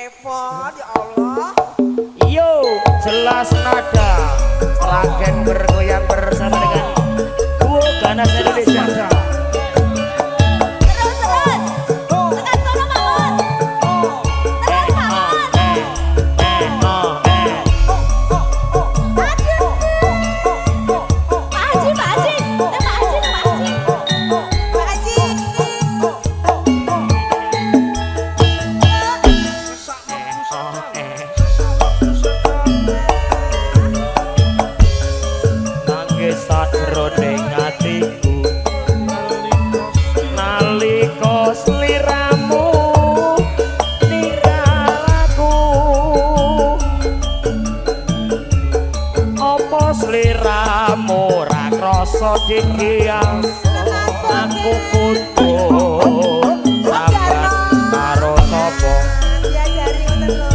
Repot ya Allah. Yo, jelas nada. Seragen bergoyang bersama dengan duo ganas Indonesia. Sadroning atiku nalika sliramu ninggalku apa sliramu ra krasa dikiyang aku kudu sabar karo sapa Diajari ngoten lho.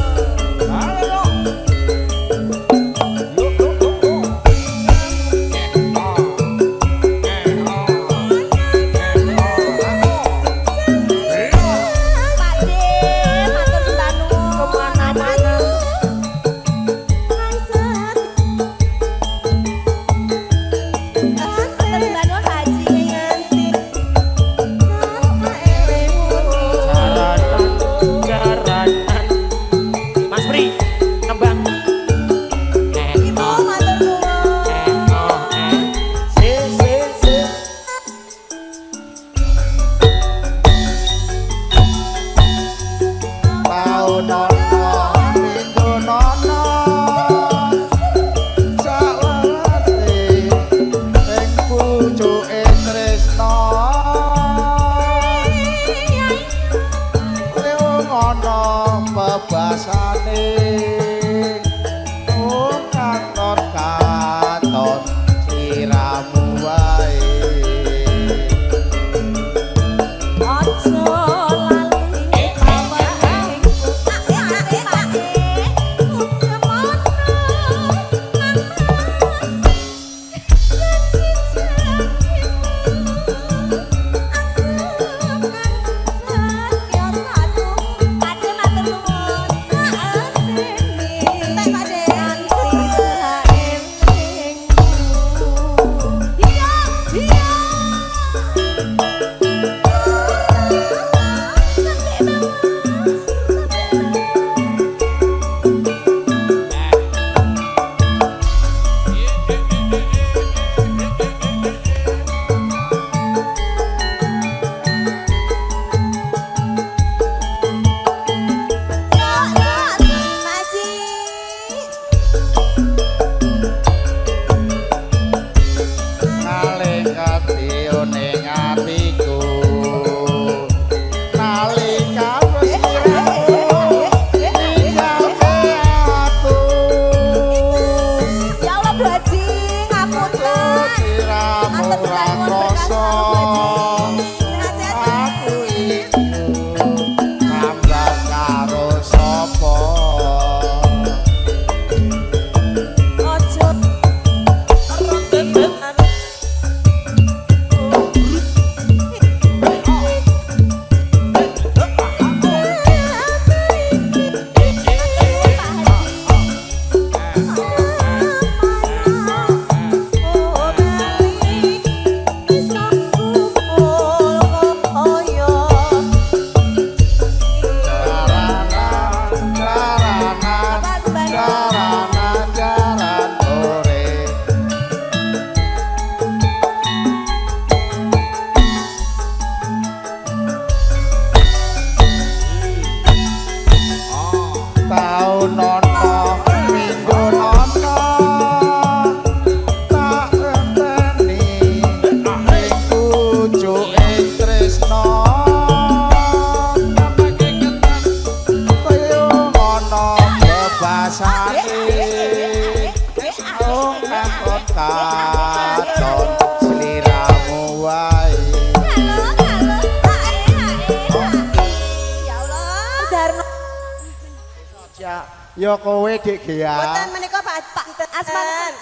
Ya kowe Dik Gia. Boten menika Pak Asman.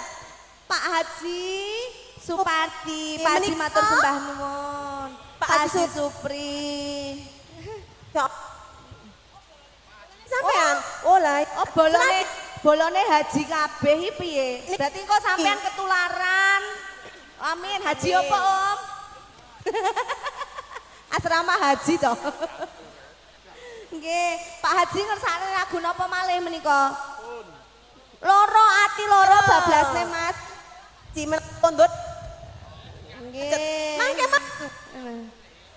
Pak Haji Supardi, Pak Haji matur sembah nuwun. Pak Haji Supri. Sampai Oh lah. Oh bolone haji kabeh iki piye? Berarti kok sampean ketularan. Amin. Haji apa, Om? Asrama haji toh. Nggih, Pak Haji ngersakne lagu napa malih menika? Loro ati loro bablasne Mas. Cimen pondot. Nggih. Mangke Mas.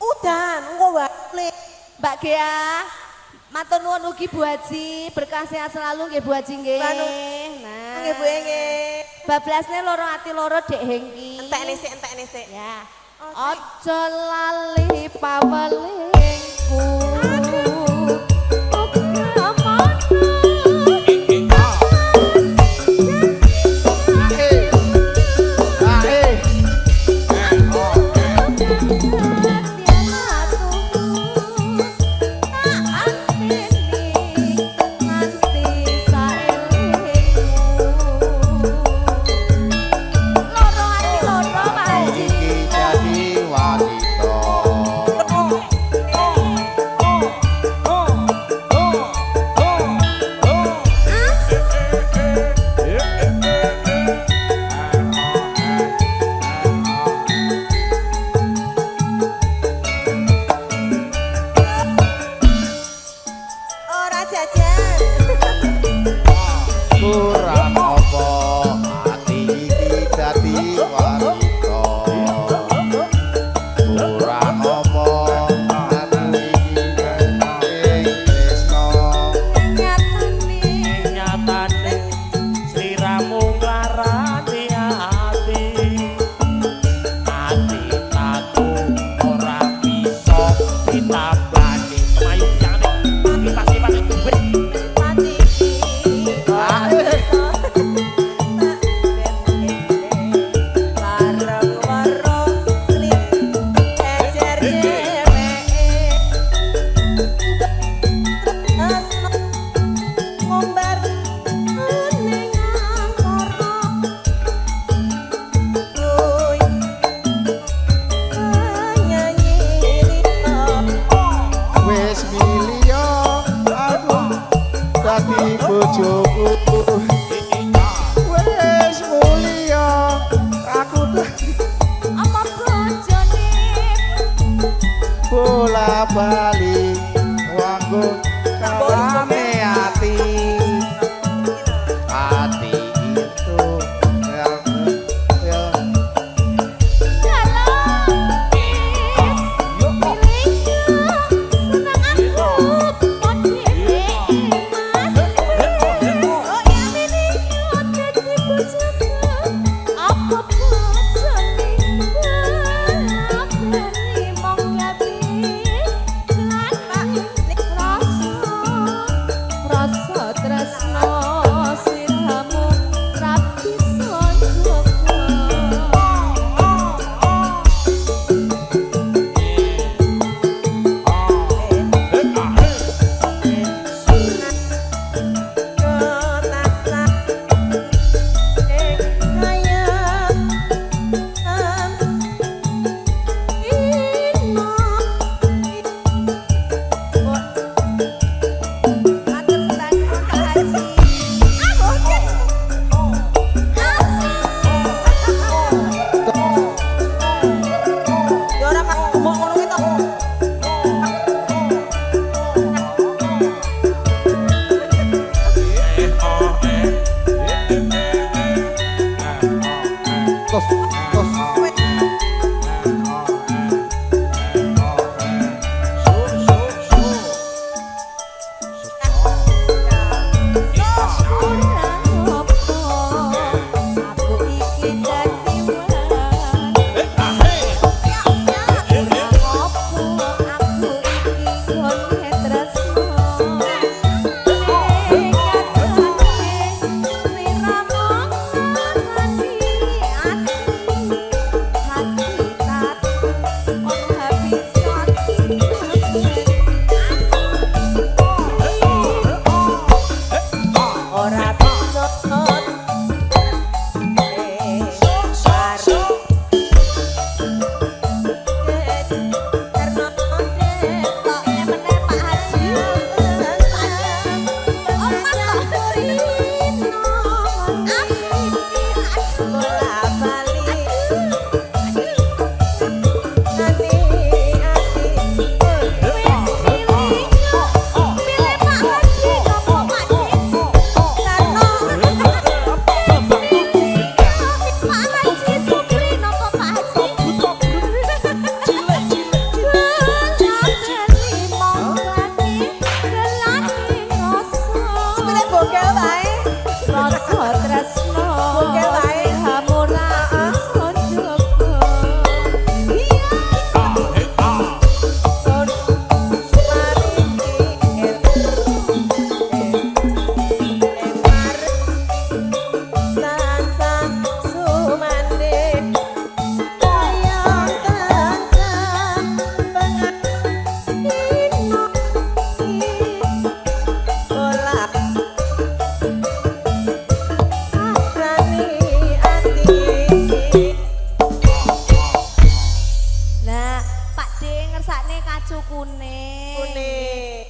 Udan, engko wae. Mbak Gea, matur nuwun ugi Bu Haji, berkah sehat selalu nggih Bu Haji nggih. Nah. Nggih Bu nggih. Bablasne loro ati loro Dek Hengki. Entek nisik. Ya. Aja lali pawelingku.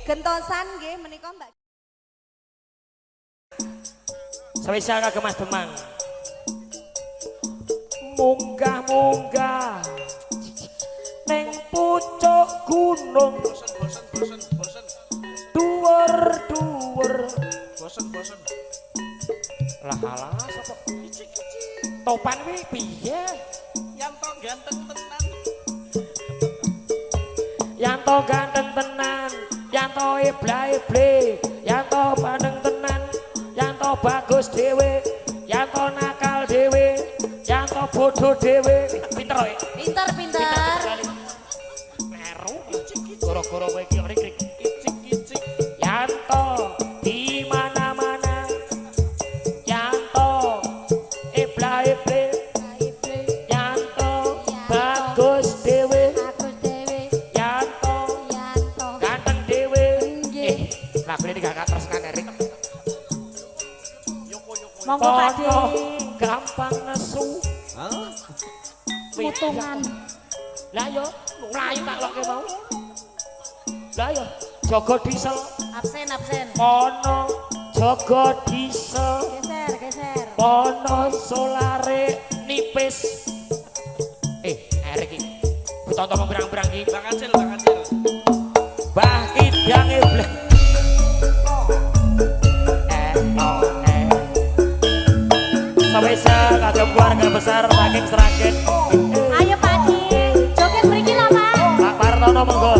gentosan nggih menika Mbak. Spesial kagem Mas Demang. Munggah-munggah neng pucuk gunung. Dhuwur-dhuwur. Bosen. Lah alah sapa? Topan kuwi piye? Yanto ganteng tenan. Yanto ganteng tenan, Yanto ebla-eble, Yanto pandeng tenan, Yanto bagus dhewe, Yanto nakal dhewe, Yanto bodoh dhewe. Pinter kowe. Pinter. Meru. Goro-goro kowe iki rik-rik. Icik-icik. Yanto di mana-mana, Yanto ebla-eble, Yanto bagus dhewe, Yanto ganteng dhewe. Lagu ini gak terus nganerik. Monggo Pakde. Kono gampang nesu. Hah? Mutungan. Lah yo mlayu tak loke mau. Lah yo jaga diesel. Absen. Kono jaga diesel. Geser. Kono solare nipis. Arek iki. Butonton berang-berang iki. Bang Acil. Mbah Kidang bleh. Spesial kagem keluarga besar saking Sragen. Ayo Pakde, joget mriki lho Pak. Pak Partono monggo.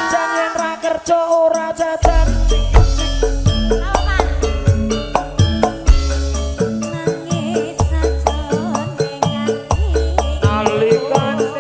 Jan yen ra kerja ora jajan. Nalikane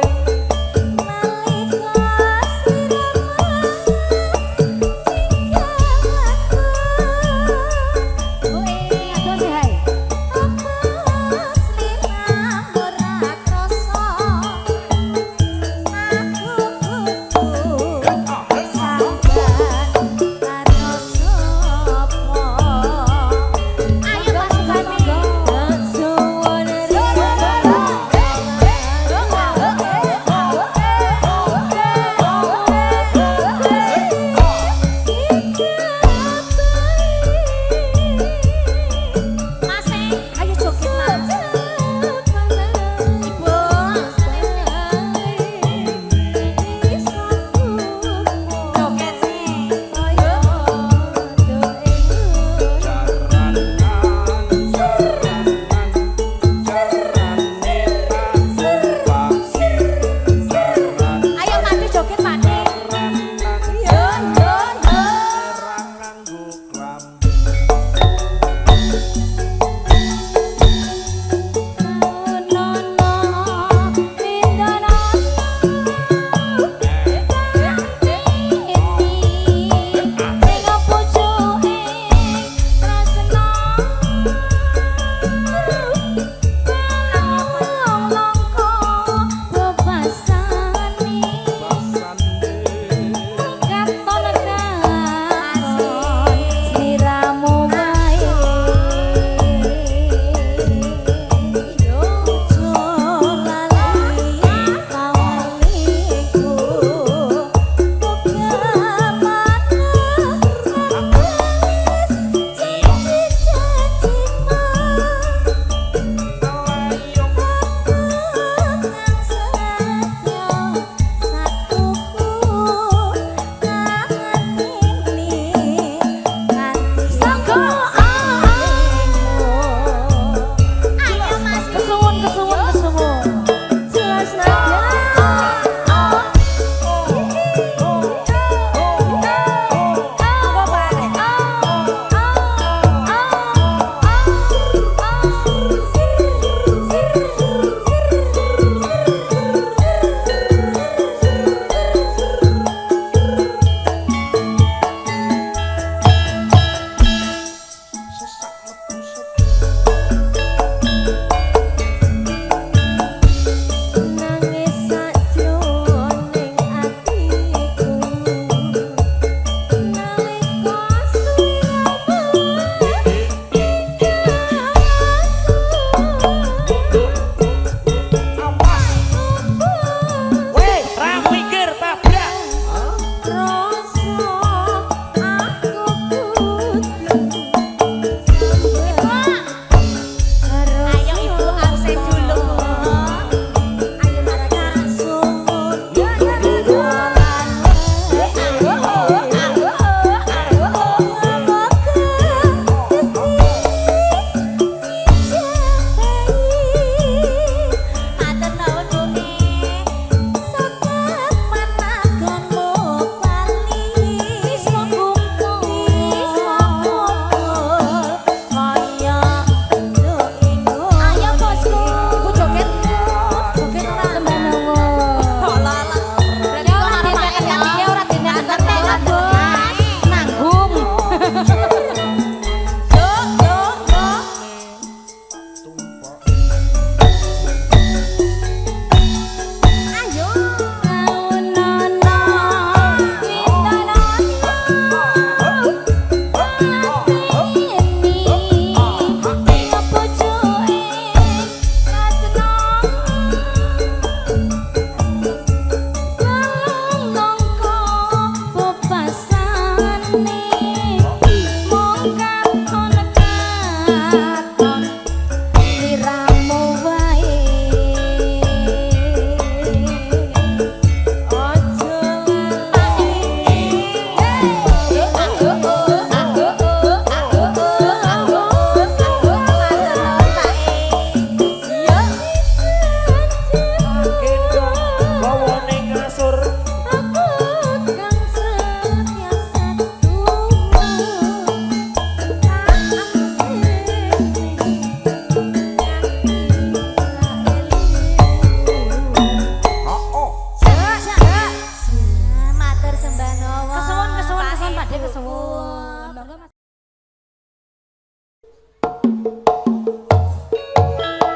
suwun. Monggo Mas.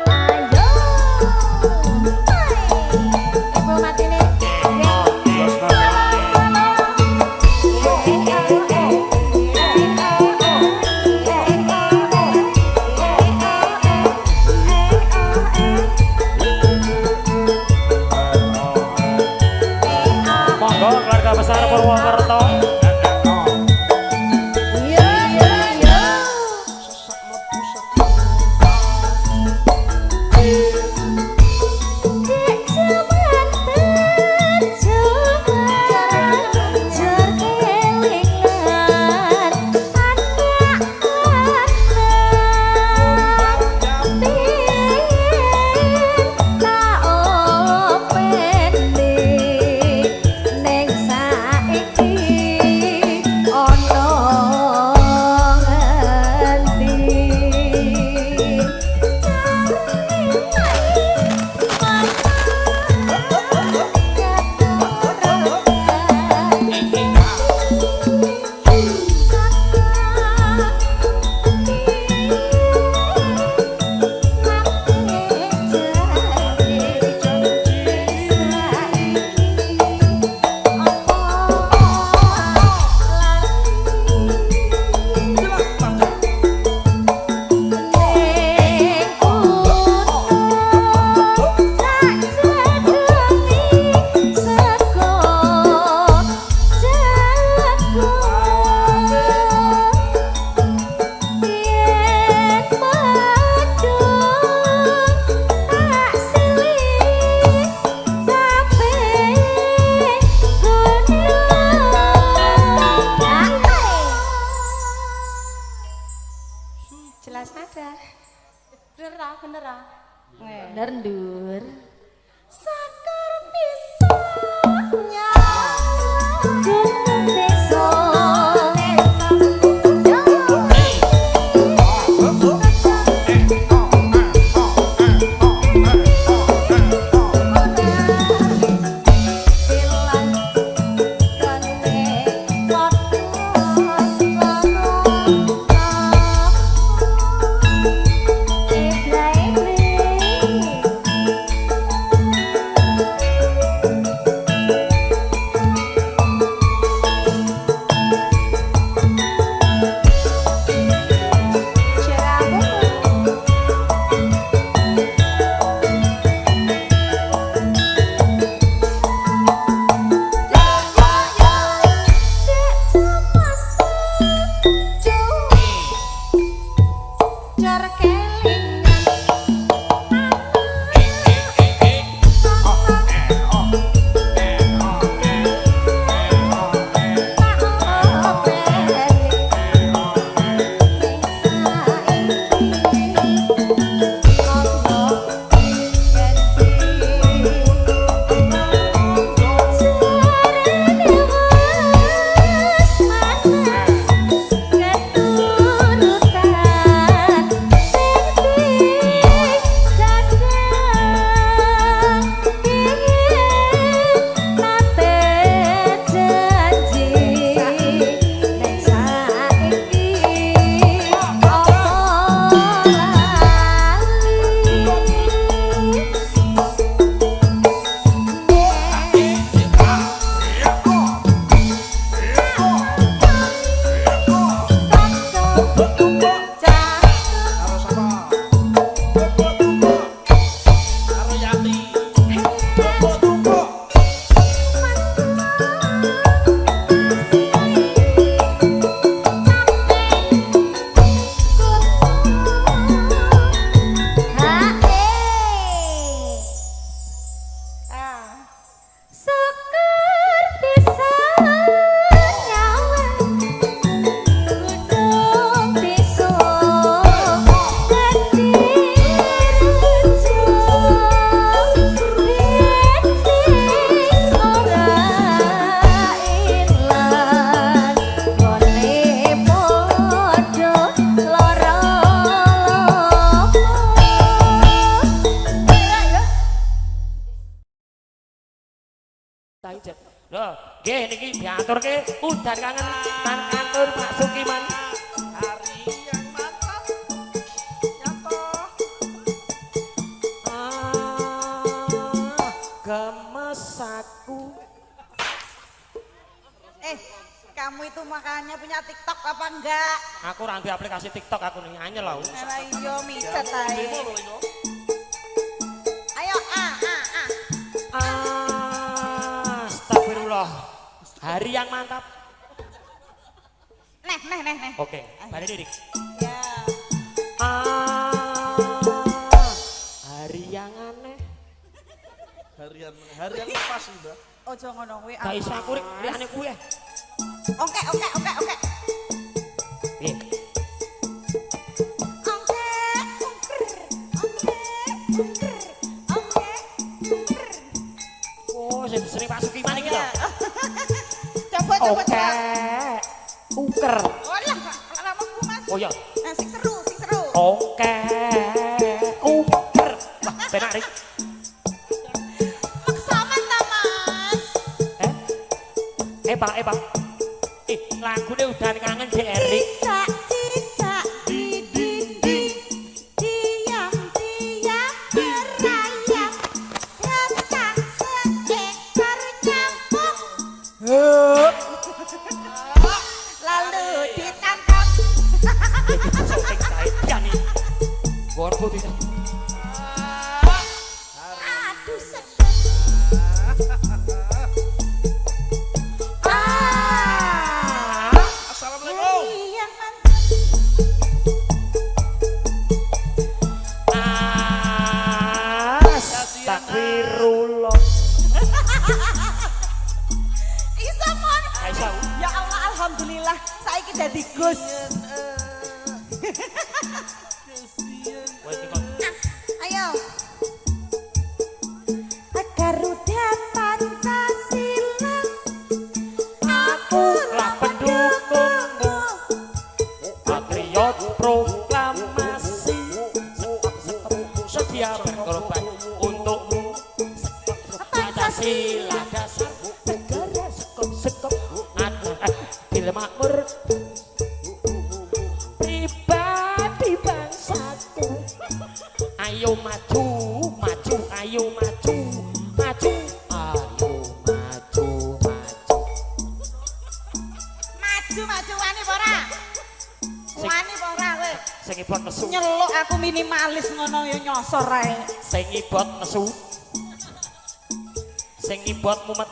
Ayo. Ibu matine. Monggo keluarga besar Purwokerto. Yo yo yo. Jelas ada. Bener ah, bener ah. Bener ndur. Sakar pisahnya. Gunung desa. Nggih niki diaturke udan kangen nang kantor Pak Sukiman. Hari yang mantap. Yanto. Gemes aku. Kamu itu makanya punya TikTok apa enggak? Aku ora duwe aplikasi TikTok aku nih anyel lho. Lah iya micet ae. Demo lho itu. Ayo Astagfirullah. Hari yang mantap. Neh. Oke, balik Dik. Ya. Hari yang aneh. Harian lepas Mbak. Ojo ngono kuwi. Gak iso aku rik liyane kuwi. Oke. Piye? Oh, sing sering Pak Sukiman iki lho. Coba. Oke. Uker. Oh lah, lamaku Mas. Oh ya. Nah, sing seru. Oke. Uker. Wah, penak rik. Maksaman ta, Mas? Pak. Lagune udan kangen Dek Erik. Cicak di dinding, diam berayap, tentang seekor nyamuk. Lalu ditangkap. Iki syuting saedan iki. Gon putih. Aduh sedap. Assalamualaikum. Yang mantap. Astagfirullah. Isa mon. Kaisa. Ya Allah, alhamdulillah. Saiki dadi Gus. Wes iki kok. Ayo. Garuda Pancasila. Aku lah pendukungmu. Patriot proklamasi. Sedia berkorban untukmu. Pancasila dasar negara sekop adil makmur. Pribadi bangsaku. Ayo maju. Maju wani ora? Wani ora kowe? Sing ibot nesu. Nyeluk aku minimalis ngono ya nyosor ae. Sing ibot nesu. Sing ibot mumet.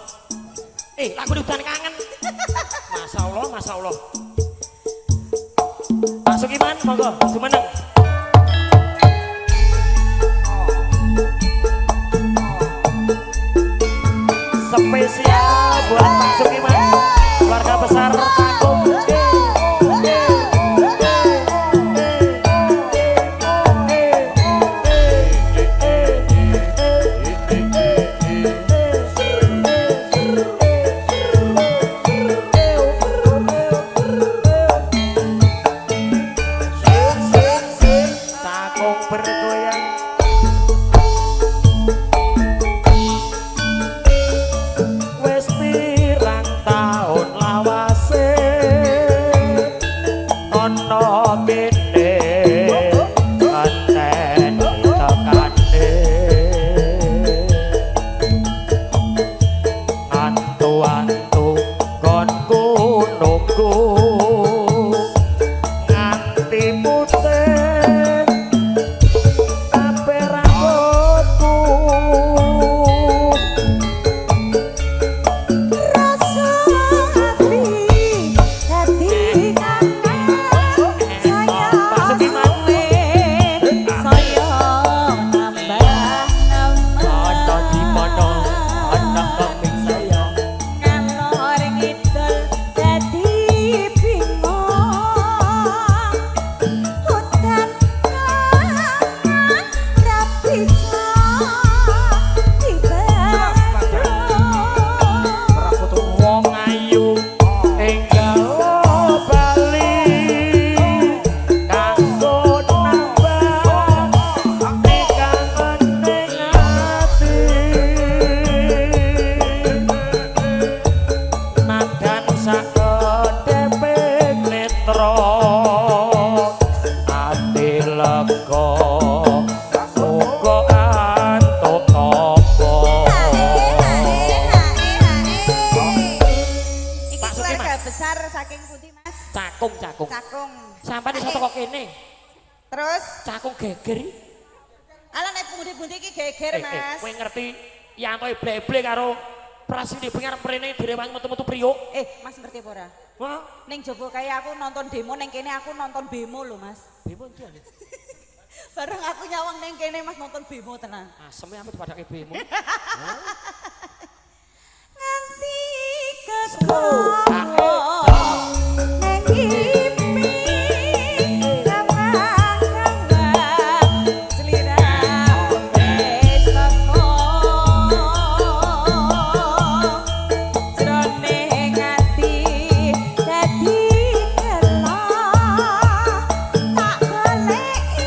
Lagu udan kangen. Masya Allah. Pak Sukiman, monggo, jumeneng. Spesial buat Pak Sukiman, keluarga besar Agung. Cakung bergoyang. Wes pirang taun lawase ana kene anten tekane antu-antu konku nunggu nganti putih kabeh rambutku. Rasa hati dadi kangen sayang Pak Sukiman. sayang nambah Ada di mana anak kambing saya. ngalor ngidul dadi pundi, Mas? Cakung, cakung. Cakung. Sampai iso teko kene. Terus, Cakung geger. ala nek pundi-pundi iki geger, Mas. Kowe ngerti Yanto ible-ible karo Prasini pengen mrene direwangi metu-metu priuk. Mas ngerti apa ora? Wah, Ning jaba kaya aku nonton demo ning kene aku nonton bemo lho, Mas. bemo ndi ale? Bareng aku nyawang ning kene Mas nonton bemo tenan. Asem ya padake bemo. Nganti kekowo ning ngimpi gawang-gawang sliramu wis teko jroning ati dadi gelo tak goleki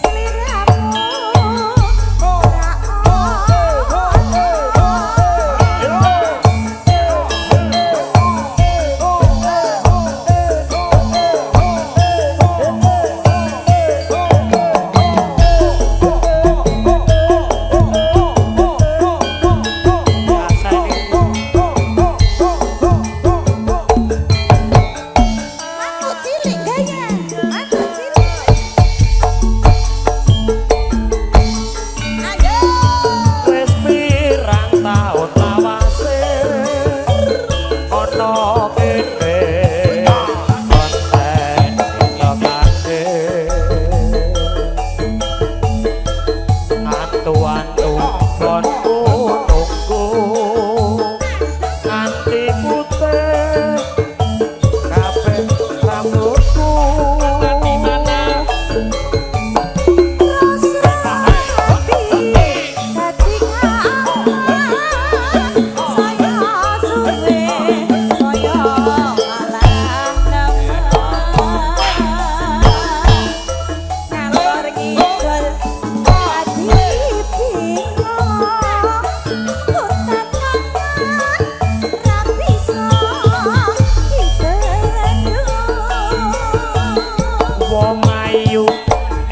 sliramu ora Aku cilik gaya, aku cilik. Ayo. Wis pirang taun lawase ana kene konten lokake antu-antu konku nunggu nganti putih kabeh rambutku di mana wong ayu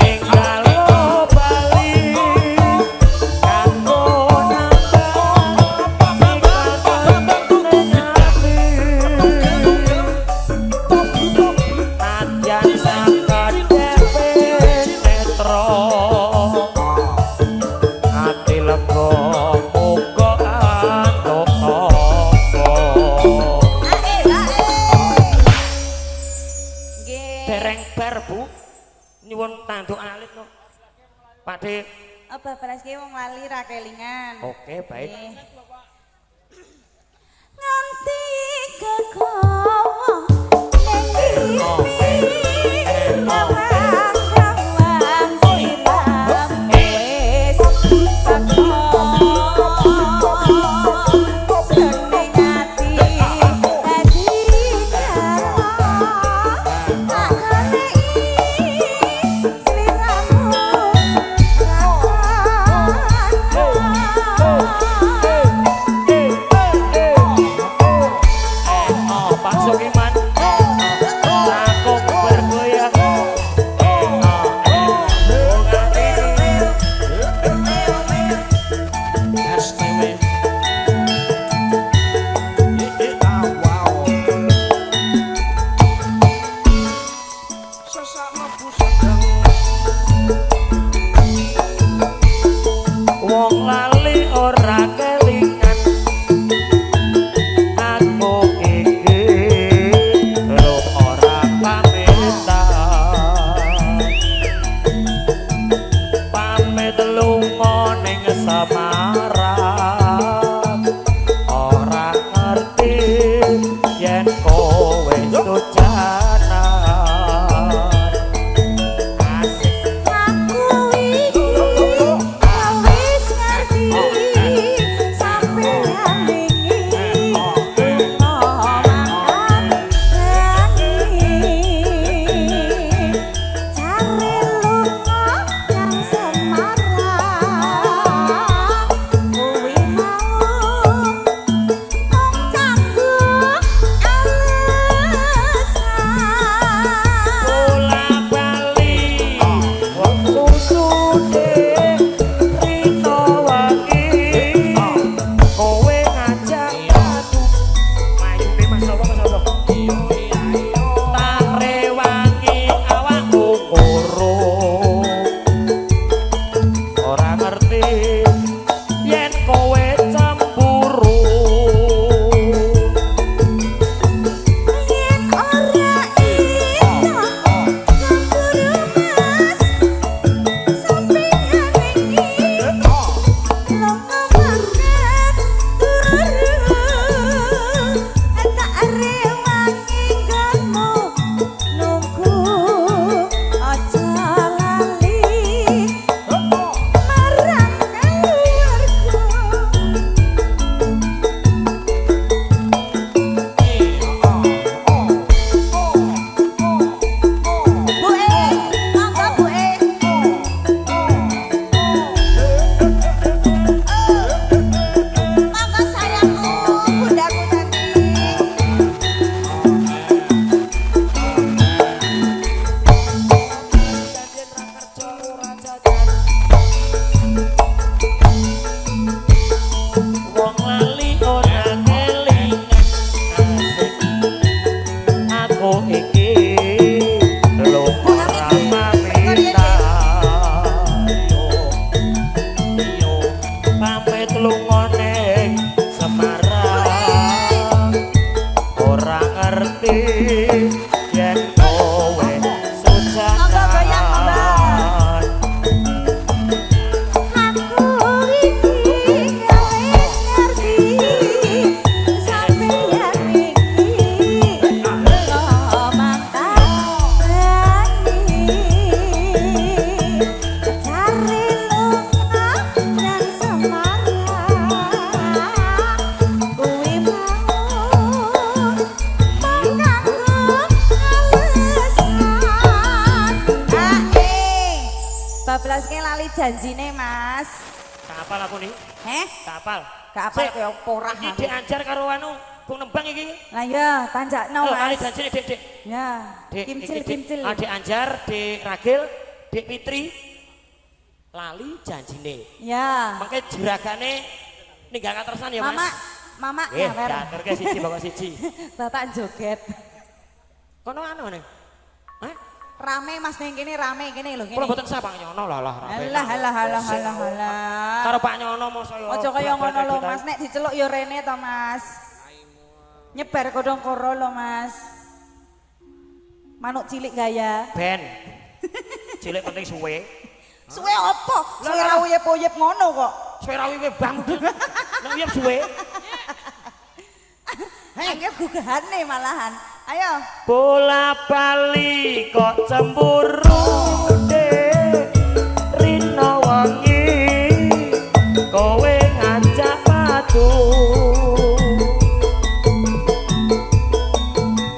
ing kalo Bali kanggo nambah ati anjan saka dewe netro ati lega muga antuk dereng bar Bu nyuwun tanduk alit no Pakde. Apa balas ki wong lali ra kelingan. Oke baik. Nganti kekowo ning ngimpi gawang-gawang sliramu wis teko jroning ati dadi gelo tak goleki sliramu Pak Sokiman takut bergoyang STW Sesak mlebu sedang wong lali ora kelingan aku iki ngerti yen kowe sujan Monggo goyang, Mbak. Aku iki wis ngerti sampeyan iki lo mantani cari lunga dan semarang kuwi mau menganggo alasan bablaske lali janjine Mas. Tak apal aku nih. Heh? Tak apal. Gak apal Sik, kaya apa ora. Iki diajar karo anu Bung Nembang iki. Lah iya, tanjakno Oh, kali Mas. janjine Dik, Dik. Ya, Dik, kimcil iki, Dik. kimcil. Dik Anjar, Dik Ragil, Dik Fitri. Lali janjine. Ya. Mangke juragane ninggal katersan ya, Mas. Mama Eh, nyawer. diaturke siji pokok siji. Bapak joget. Kono anu nih. Hah? Rame Mas ning kene rame kene lho Kula kene. mboten sah Pak Nyono lah rame. Alah alah alah alah alah. Karo Pak Nyono mosok yo. Aja kaya ngono lho Mas, nek diceluk yo rene to Mas. Nyebar kodong koro lho Mas. Manuk cilik gaya. Ben. Cilik penting suwe. Suwe apa? Suwe ra uyep-uyep ngono kok. Suwe ra wiwe bang. Nek uyep suwe. Heh, gugahane malahan. Ayo. Bola bali kok cemburu dek Rino wangi kowe ngajak padu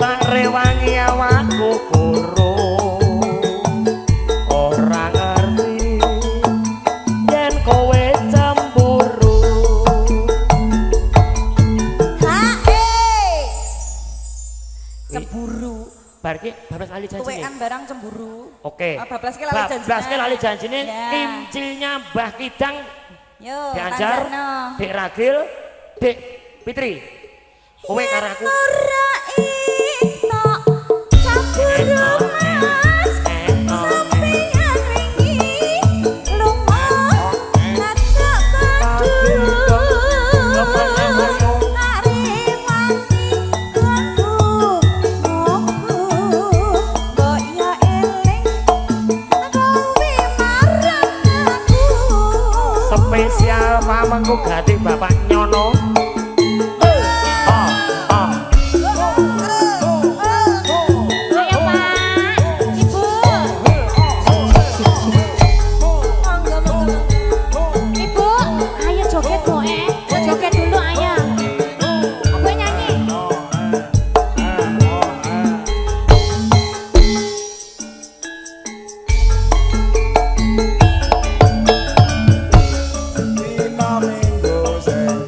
tak rewangi awakku kuru ora ngerti yen kowe cemburu Cemburu. bar ki bablas lali janjine. Tuwekan barang cemburu. Oke. Bablas ki lali janjine. Bablas ki lali janjine Ya. kimcilnya Mbah Kidang Yo, Dianjar, tanjakno. Dek Ragil, Dek Fitri. Kowe karo aku. Ora itok cemburu Mas. Sampeyan wingi lunga ngajak padu. Spesial pamengku ganti Bapak Nyono. Ayo Pak, Ibu. Ibu, ayo joget kok joget dulu ayo. Aku nyanyi. Dina minggu sing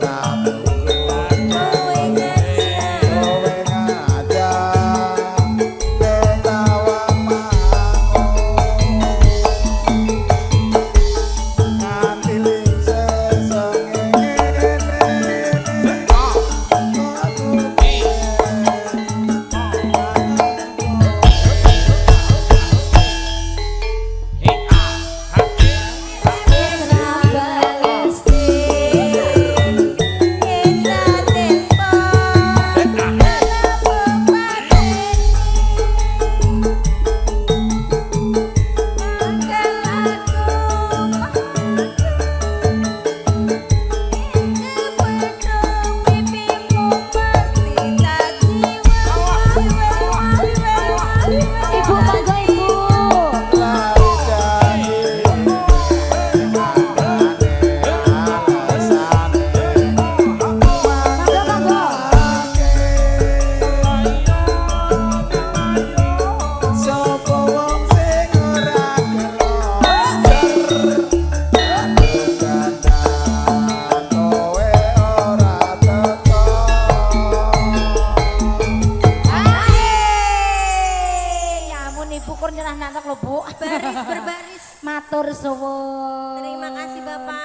Matur suwun. Terima kasih Bapak.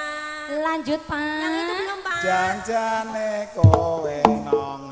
Lanjut Pak. Yang itu belum Pak. Janjane kowe nong